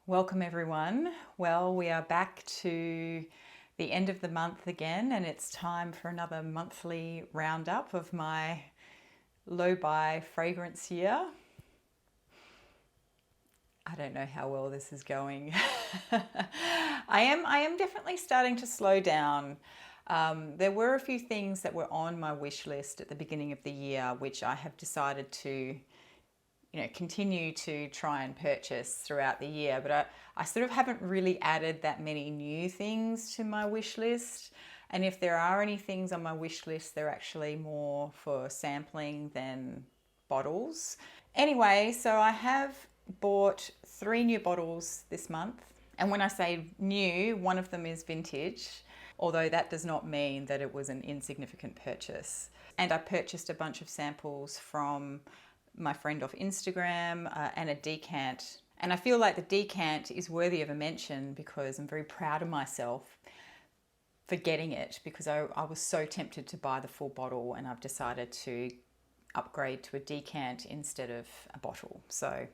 Welcome everyone. Well, we are back to the end of the month again, and it's time for another monthly roundup of my low buy fragrance year. I don't know how well this is going. I am definitely starting to slow down. There were a few things that were on my wish list at the beginning of the year, which I have decided to continue to try and purchase throughout the year, but I sort of haven't really added that many new things to my wish list. And if there are any things on my wish list, they're actually more for sampling than bottles. Anyway, so I have bought 3 new bottles this month. And when I say new, one of them is vintage, although that does not mean that it was an insignificant purchase. And I purchased a bunch of samples from my friend off Instagram and a decant. And I feel like the decant is worthy of a mention because I'm very proud of myself for getting it, because I was so tempted to buy the full bottle, and I've decided to upgrade to a decant instead of a bottle. So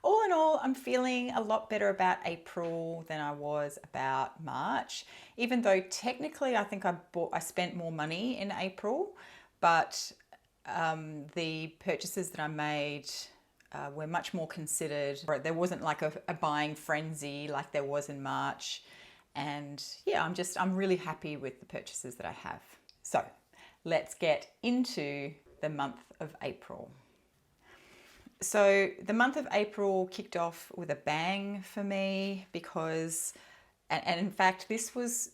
all in all, I'm feeling a lot better about April than I was about March, even though technically I think I spent more money in April, but the purchases that I made were much more considered. There wasn't like a buying frenzy like there was in March. And yeah, I'm really happy with the purchases that I have. So let's get into the month of April. So the month of April kicked off with a bang for me because, and in fact, this was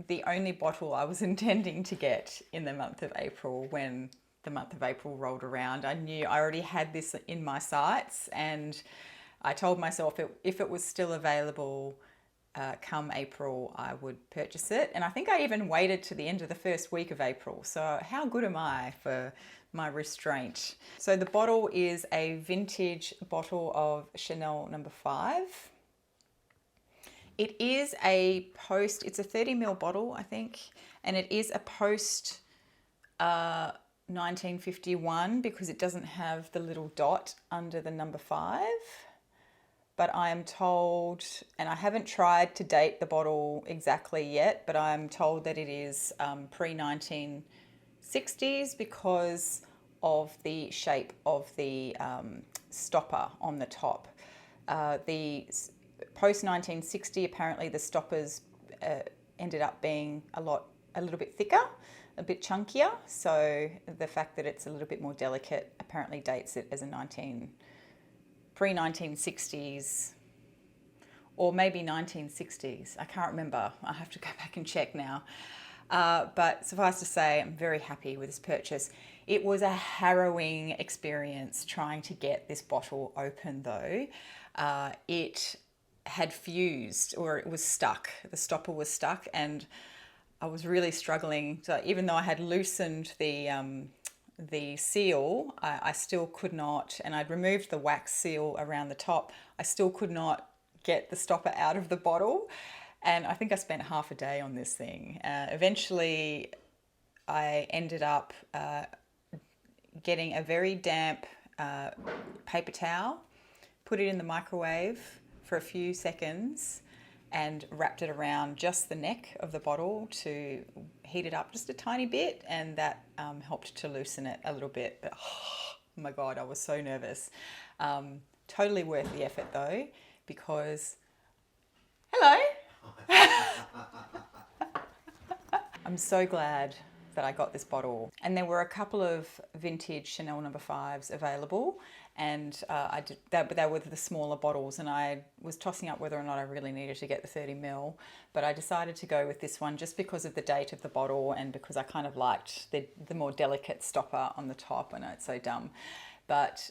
the only bottle I was intending to get in the month of April when the month of April rolled around. I knew I already had this in my sights, and I told myself if it was still available come April, I would purchase it. And I think I even waited to the end of the first week of April. So how good am I for my restraint? So the bottle is a vintage bottle of Chanel No. 5. It is it's a 30ml bottle, I think, and it is a post 1951 because it doesn't have the little dot under the number 5. But I am told, and I haven't tried to date the bottle exactly yet, but I'm told that it is pre-1960s because of the shape of the stopper on the top. The post-1960, apparently the stoppers ended up being a little bit thicker, a bit chunkier. So the fact that it's a little bit more delicate apparently dates it as a pre-1960s or maybe 1960s. I can't remember. I have to go back and check now. But suffice to say, I'm very happy with this purchase. It was a harrowing experience trying to get this bottle open though. It had fused, or it was stuck. The stopper was stuck, and I was really struggling. So even though I had loosened the seal, I still could not, and I'd removed the wax seal around the top, I still could not get the stopper out of the bottle. And I think I spent half a day on this thing. Eventually, I ended up getting a very damp paper towel, put it in the microwave for a few seconds, and wrapped it around just the neck of the bottle to heat it up just a tiny bit, and that helped to loosen it a little bit. But oh my God, I was so nervous. Totally worth the effort though, because hello. I'm so glad that I got this bottle. And there were a couple of vintage Chanel No. 5s available, and they were the smaller bottles, and I was tossing up whether or not I really needed to get the 30ml, but I decided to go with this one just because of the date of the bottle and because I kind of liked the more delicate stopper on the top. I know it's so dumb, but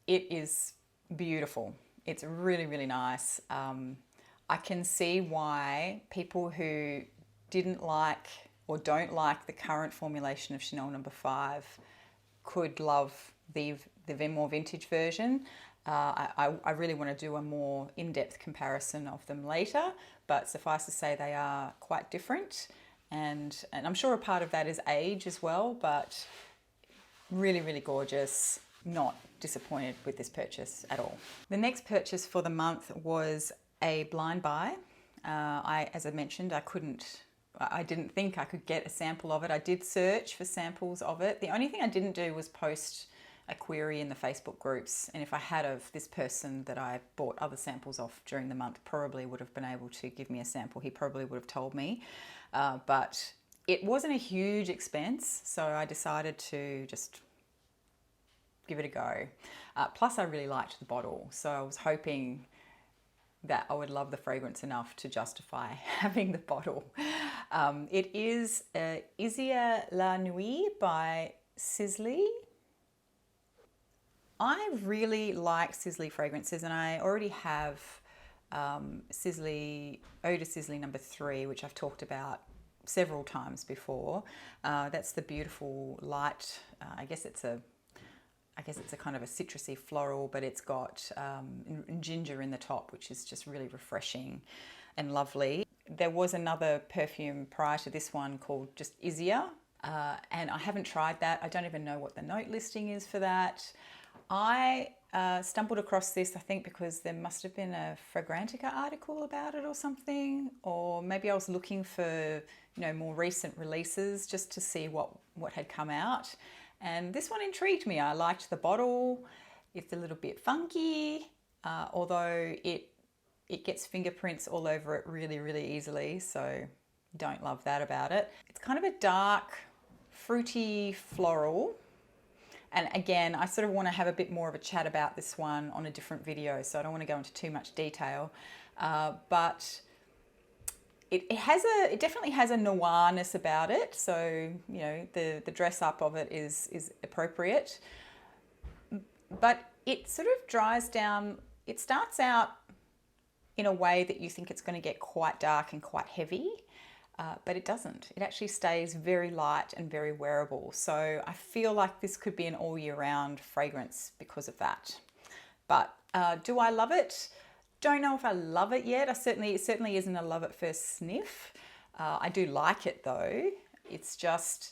it is beautiful. It's really, really nice. I can see why people who didn't like or don't like the current formulation of Chanel No. 5 could love the more vintage version. I really want to do a more in-depth comparison of them later, but suffice to say they are quite different, and I'm sure a part of that is age as well, but really, really gorgeous. Not disappointed with this purchase at all. The next purchase for the month was a blind buy. As I mentioned, I didn't think I could get a sample of it. I did search for samples of it. The only thing I didn't do was post a query in the Facebook groups. And if I had of this person that I bought other samples off during the month, probably would have been able to give me a sample. He probably would have told me. But it wasn't a huge expense, so I decided to just give it a go. Plus, I really liked the bottle, so I was hoping that I would love the fragrance enough to justify having the bottle. It is Izia La Nuit by Sisley. I really like Sisley fragrances, and I already have Sisley Eau de Sisley number 3, which I've talked about several times before. That's the beautiful light. I guess it's a kind of a citrusy floral, but it's got ginger in the top, which is just really refreshing and lovely. There was another perfume prior to this one called just Izia, and I haven't tried that. I don't even know what the note listing is for that. I stumbled across this, I think, because there must have been a Fragrantica article about it or something, or maybe I was looking for, more recent releases just to see what had come out. And this one intrigued me. I liked the bottle. It's a little bit funky, although it gets fingerprints all over it really, really easily. So don't love that about it. It's kind of a dark, fruity floral. And again, I sort of want to have a bit more of a chat about this one on a different video, so I don't want to go into too much detail. But it definitely has a noirness about it. So, the dress up of it is appropriate. But it sort of dries down. It starts out in a way that you think it's going to get quite dark and quite heavy. But it doesn't. It actually stays very light and very wearable. So I feel like this could be an all year round fragrance because of that. But do I love it? Don't know if I love it yet. It certainly isn't a love at first sniff. I do like it though. It's just,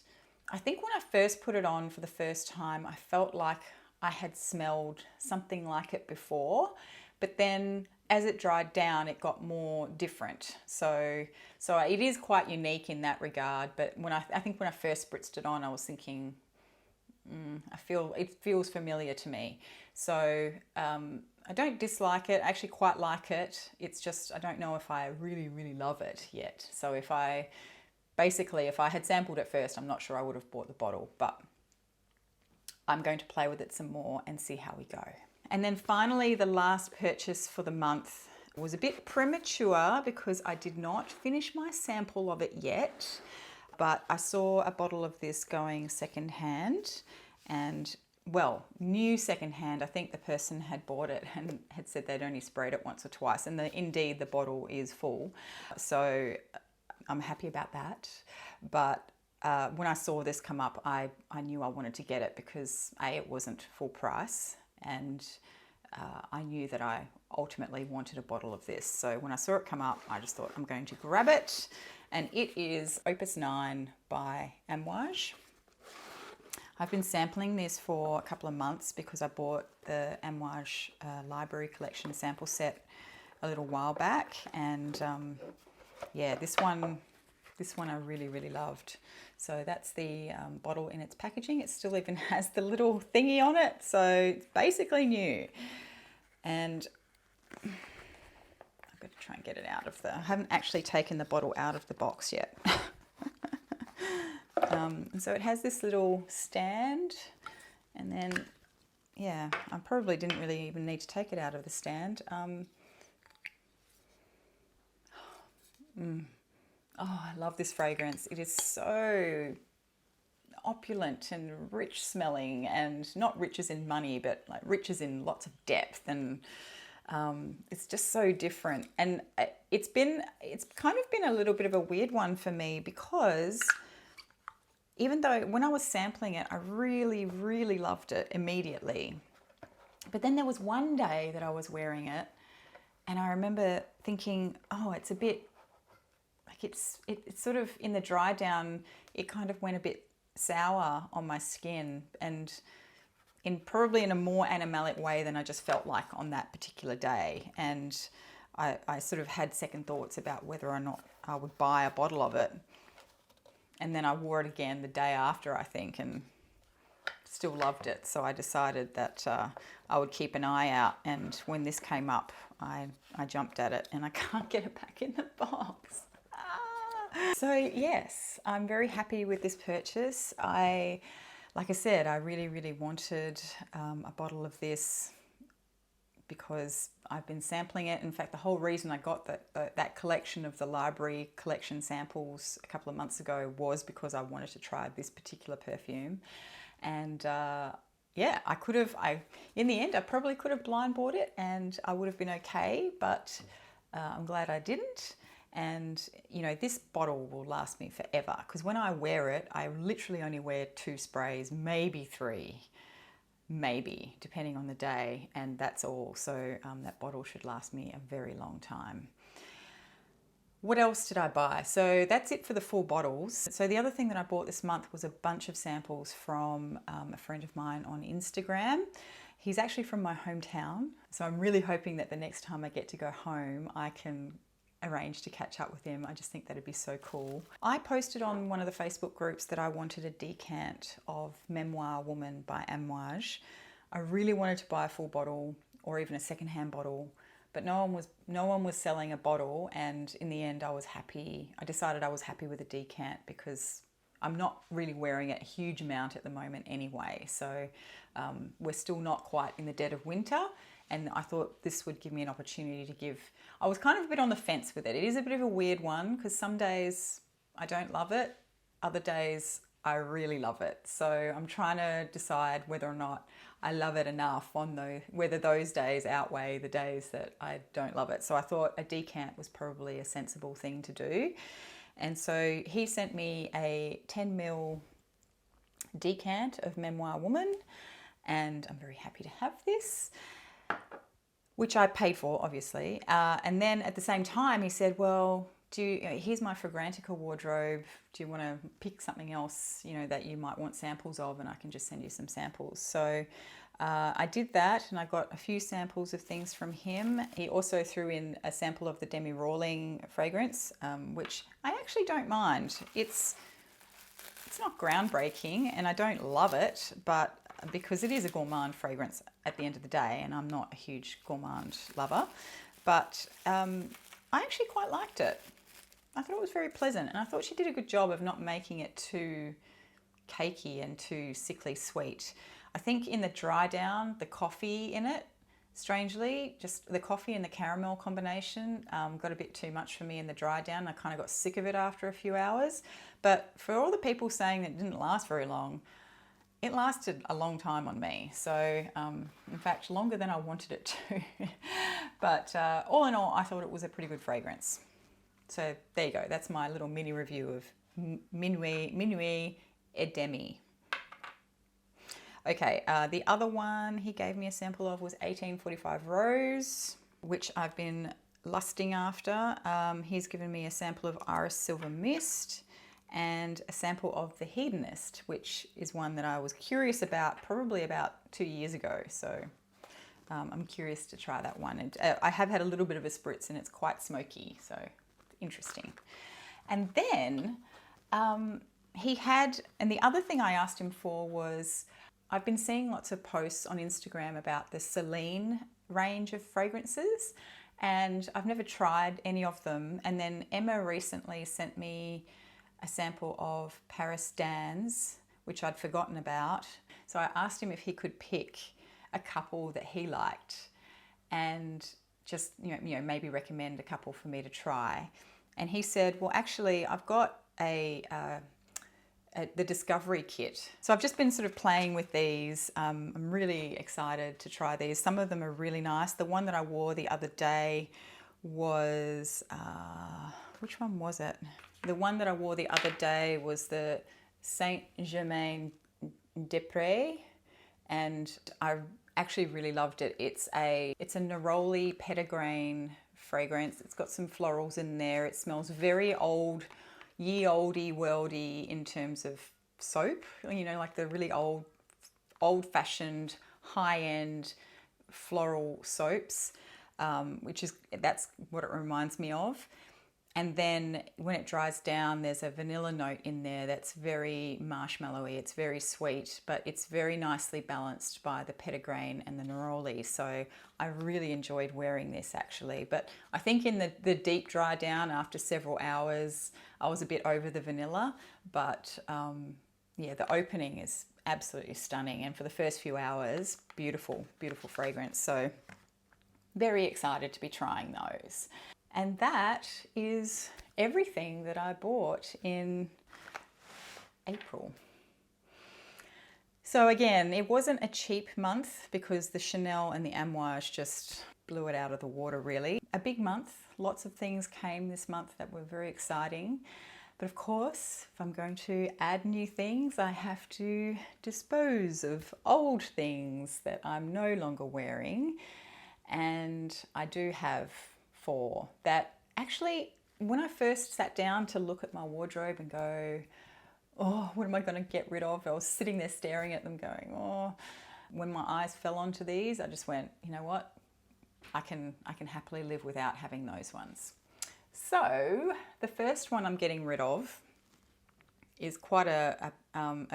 I think when I first put it on for the first time, I felt like I had smelled something like it before, but then as it dried down, it got more different. So it is quite unique in that regard. But I think when I first spritzed it on, I was thinking, it feels familiar to me. So I don't dislike it. I actually quite like it. It's just I don't know if I really, really love it yet. So if I had sampled it first, I'm not sure I would have bought the bottle. But I'm going to play with it some more and see how we go. And then finally, the last purchase for the month was a bit premature because I did not finish my sample of it yet, but I saw a bottle of this going secondhand and, well, new secondhand. I think the person had bought it and had said they'd only sprayed it once or twice, and indeed the bottle is full. So I'm happy about that. But when I saw this come up, I knew I wanted to get it because A, it wasn't full price, and I knew that I ultimately wanted a bottle of this. So when I saw it come up, I just thought I'm going to grab it. And it is Opus IX by Amouage. I've been sampling this for a couple of months because I bought the Amouage library collection sample set a little while back. And yeah, this one I really, really loved. So that's the bottle in its packaging. It still even has the little thingy on it. So it's basically new. And I'm going to try and get it out of I haven't actually taken the bottle out of the box yet. And so it has this little stand. And then, yeah, I probably didn't really even need to take it out of the stand. Oh, I love this fragrance. It is so opulent and rich smelling, and not rich as in money, but like rich as in lots of depth, and it's just so different. And it's kind of been a little bit of a weird one for me because even though when I was sampling it, I really, really loved it immediately. But then there was one day that I was wearing it and I remember thinking, oh, it's a bit, it's sort of in the dry down, it kind of went a bit sour on my skin, and probably in a more animalic way than I just felt like on that particular day. And I sort of had second thoughts about whether or not I would buy a bottle of it. And then I wore it again the day after, I think, and still loved it. So I decided that I would keep an eye out. And when this came up, I jumped at it, and I can't get it back in the box. So yes, I'm very happy with this purchase. Like I said, I really, really wanted a bottle of this because I've been sampling it. In fact, the whole reason I got that collection of the library collection samples a couple of months ago was because I wanted to try this particular perfume. And yeah, in the end, I probably could have blind bought it and I would have been okay, but I'm glad I didn't. And you know, this bottle will last me forever because when I wear it, I literally only wear 2 sprays, maybe 3, maybe, depending on the day, and that's all. So that bottle should last me a very long time. What else did I buy? So that's it for the 4 bottles. So the other thing that I bought this month was a bunch of samples from a friend of mine on Instagram. He's actually from my hometown, so I'm really hoping that the next time I get to go home, I can arrange to catch up with him. I just think that'd be so cool. I posted on one of the Facebook groups that I wanted a decant of Memoir Woman by Amouage. I really wanted to buy a full bottle or even a secondhand bottle, but no one was selling a bottle, and in the end I was happy. I decided I was happy with a decant because I'm not really wearing it a huge amount at the moment anyway. So we're still not quite in the dead of winter, and I thought this would give me an opportunity to give... I was kind of a bit on the fence with it. It is a bit of a weird one because some days I don't love it, other days I really love it. So I'm trying to decide whether or not I love it enough whether those days outweigh the days that I don't love it. So I thought a decant was probably a sensible thing to do. And so he sent me a 10ml decant of Memoir Woman, and I'm very happy to have this, which I paid for, obviously. And then at the same time, he said, well, here's my Fragrantica wardrobe. Do you want to pick something else, you know, that you might want samples of, and I can just send you some samples. So I did that, and I got a few samples of things from him. He also threw in a sample of the Demi Rawling fragrance, which I actually don't mind. It's not groundbreaking, and I don't love it, but because it is a gourmand fragrance at the end of the day, and I'm not a huge gourmand lover, but I actually quite liked it. I thought it was very pleasant, and I thought she did a good job of not making it too cakey and too sickly sweet. I think in the dry down, the coffee in it, strangely, just the coffee and the caramel combination got a bit too much for me in the dry down. I kind of got sick of it after a few hours. But for all the people saying that it didn't last very long, it lasted a long time on me. So in fact, longer than I wanted it to. But all in all, I thought it was a pretty good fragrance. So there you go. That's my little mini review of Minuit et Demi. Okay, the other one he gave me a sample of was 1845 Rose, which I've been lusting after. He's given me a sample of Iris Silver Mist and a sample of the Hedonist, which is one that I was curious about probably about 2 years ago. So I'm curious to try that one. And I have had a little bit of a spritz and it's quite smoky, so interesting. And then and the other thing I asked him for was, I've been seeing lots of posts on Instagram about the Celine range of fragrances, and I've never tried any of them. And then Emma recently sent me a sample of Paris Dans, which I'd forgotten about. So I asked him if he could pick a couple that he liked and just, you know, maybe recommend a couple for me to try. And he said, well, actually, I've got the Discovery Kit. So I've just been sort of playing with these. I'm really excited to try these. Some of them are really nice. The one that I wore the other day was, which one was it? The one that I wore the other day was the Saint Germain des Prés, and I actually really loved it. It's a neroli petitgrain fragrance. It's got some florals in there. It smells very old, ye olde worldy in terms of soap, you know, like the really old-fashioned, high-end floral soaps. that's what it reminds me of. And then when it dries down, there's a vanilla note in there that's very marshmallowy. It's very sweet, but it's very nicely balanced by the petitgrain and the neroli. So I really enjoyed wearing this actually. But I think in the deep dry down after several hours, I was a bit over the vanilla. But yeah, the opening is absolutely stunning. And for the first few hours, beautiful, beautiful fragrance. So very excited to be trying those. And that is everything that I bought in April. So again, it wasn't a cheap month because the Chanel and the Amouage just blew it out of the water really. A big month, lots of things came this month that were very exciting. But of course, if I'm going to add new things, I have to dispose of old things that I'm no longer wearing. And I do have 4 that actually, when I first sat down to look at my wardrobe and go, oh, what am I going to get rid of? I was sitting there staring at them going, oh, when my eyes fell onto these, I just went, you know what? I can happily live without having those ones. So the first one I'm getting rid of is quite a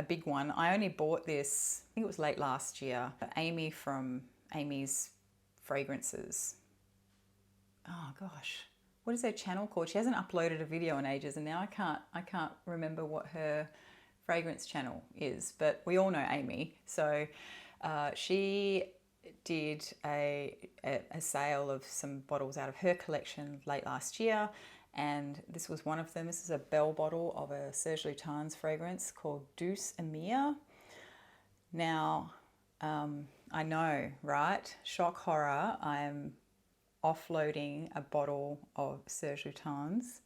big one. I only bought this, I think it was late last year, for Amy from Amy's Fragrances. Oh gosh, what is her channel called? She hasn't uploaded a video in ages, and now I can't remember what her fragrance channel is, but we all know Amy. So she did a sale of some bottles out of her collection late last year, and this was one of them. This is a bell bottle of a Serge Lutens fragrance called Douce Amere. Now, I know, right? Shock horror, I am offloading a bottle of Serge Lutens.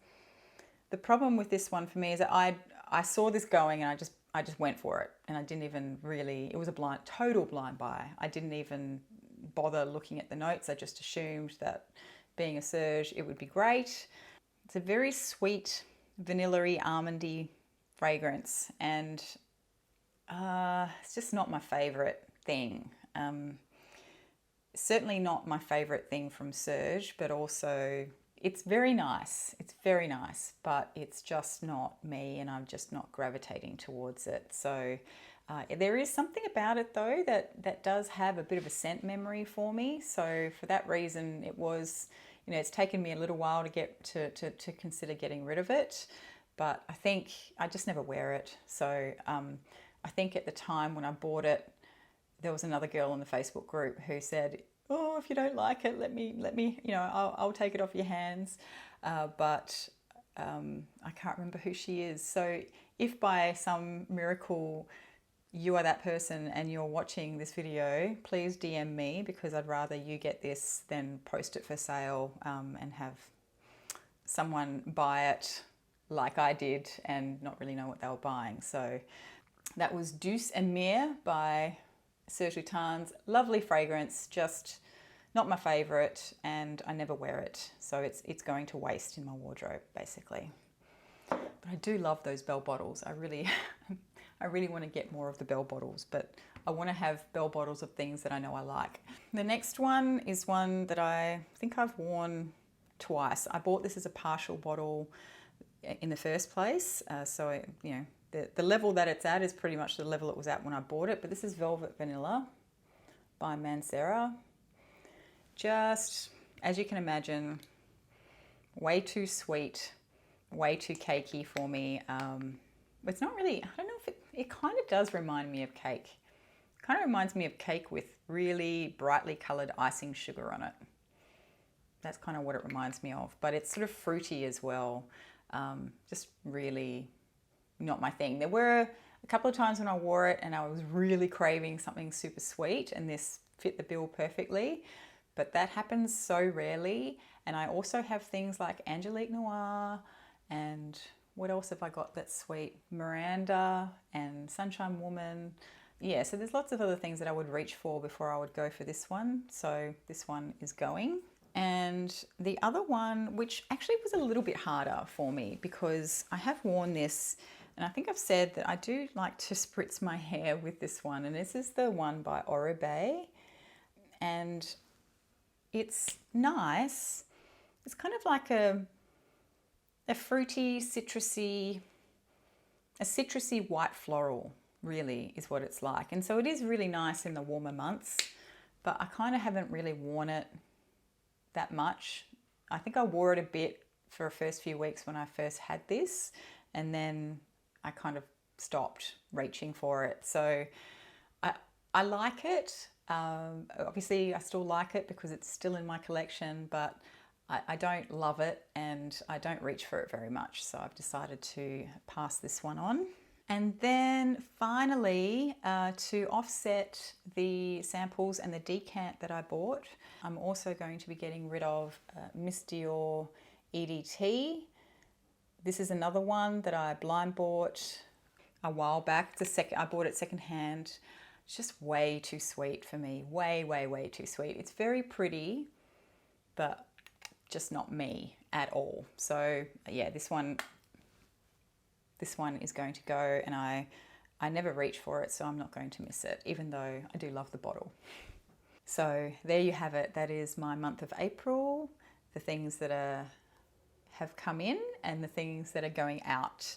The problem with this one for me is that I saw this going and I just went for it, and I didn't even really, it was a total blind buy. I didn't even bother looking at the notes. I just assumed that being a Serge, it would be great. It's a very sweet, vanilla-y, almondy fragrance, and it's just not my favorite thing. Certainly not my favorite thing from Serge, but also it's very nice. It's very nice, but it's just not me, and I'm just not gravitating towards it. So there is something about it though that does have a bit of a scent memory for me. So for that reason, it was, you know, it's taken me a little while to get to consider getting rid of it, but I think I just never wear it. So I think at the time when I bought it, there was another girl in the Facebook group who said, oh, if you don't like it, let me, you know, I'll take it off your hands. But I can't remember who she is. So if by some miracle you are that person and you're watching this video, please DM me, because I'd rather you get this than post it for sale and have someone buy it like I did and not really know what they were buying. So that was Douce Amere by Serge Lutens. Lovely fragrance, just not my favorite, and I never wear it, so it's going to waste in my wardrobe basically. But I do love those bell bottles. I really want to get more of the bell bottles, but I want to have bell bottles of things that I know I like. The next one is one that I think I've worn twice. I bought this as a partial bottle in the first place, so you know, the level that it's at is pretty much the level it was at when I bought it, but this is Velvet Vanilla by Mancera. Just, as you can imagine, way too sweet, way too cakey for me. It's not really, I don't know if it kind of does remind me of cake. It kind of reminds me of cake with really brightly coloured icing sugar on it. That's kind of what it reminds me of, but it's sort of fruity as well. Just really not my thing. There were a couple of times when I wore it and I was really craving something super sweet, and this fit the bill perfectly, but that happens so rarely. And I also have things like Angelique Noir, and what else have I got that's sweet? Miranda and Sunshine Woman. Yeah, so there's lots of other things that I would reach for before I would go for this one. So this one is going. And the other one, which actually was a little bit harder for me because I have worn this, and I think I've said that I do like to spritz my hair with this one, and this is the one by Oribe. And it's nice. It's kind of like a fruity, citrusy, a citrusy white floral, really is what it's like. And so it is really nice in the warmer months, but I kind of haven't really worn it that much. I think I wore it a bit for the first few weeks when I first had this, and then I kind of stopped reaching for it. So I like it. Obviously, I still like it because it's still in my collection, but I don't love it and I don't reach for it very much. So I've decided to pass this one on. And then finally, to offset the samples and the decant that I bought, I'm also going to be getting rid of Miss Dior EDT. This is another one that I blind bought a while back. I bought it secondhand. It's just way too sweet for me. Way, way, way too sweet. It's very pretty, but just not me at all. So yeah, this one is going to go, and I never reach for it, so I'm not going to miss it, even though I do love the bottle. So there you have it. That is my month of April, the things that have come in and the things that are going out.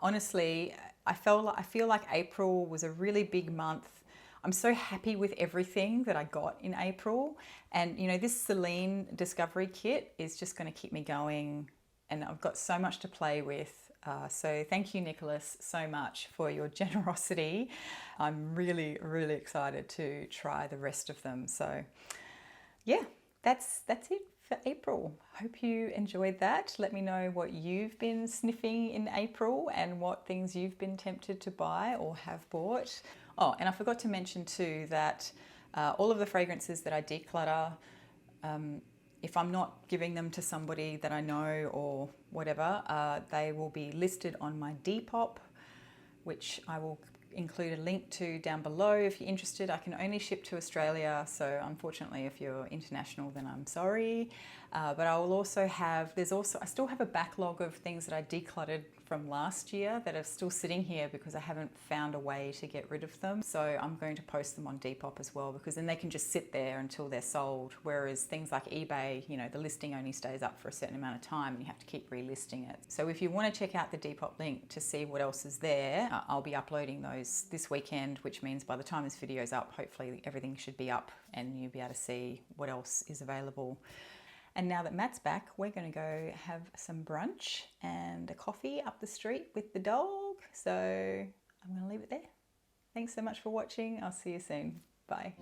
Honestly, I feel like April was a really big month. I'm so happy with everything that I got in April. And you know, this Celine Discovery Kit is just going to keep me going, and I've got so much to play with. So thank you, Nicholas, so much for your generosity. I'm really, really excited to try the rest of them. So yeah, that's it for April. Hope you enjoyed that. Let me know what you've been sniffing in April and what things you've been tempted to buy or have bought. Oh, and I forgot to mention too that all of the fragrances that I declutter, if I'm not giving them to somebody that I know or whatever, they will be listed on my Depop, which I will include a link to down below if you're interested. I can only ship to Australia, so unfortunately if you're international then I'm sorry. But I will also have, I still have a backlog of things that I decluttered from last year that are still sitting here because I haven't found a way to get rid of them. So I'm going to post them on Depop as well, because then they can just sit there until they're sold. Whereas things like eBay, you know, the listing only stays up for a certain amount of time and you have to keep relisting it. So if you want to check out the Depop link to see what else is there, I'll be uploading those this weekend, which means by the time this video is up, hopefully everything should be up and you'll be able to see what else is available. And now that Matt's back, we're going to go have some brunch and a coffee up the street with the dog. So I'm going to leave it there. Thanks so much for watching. I'll see you soon. Bye.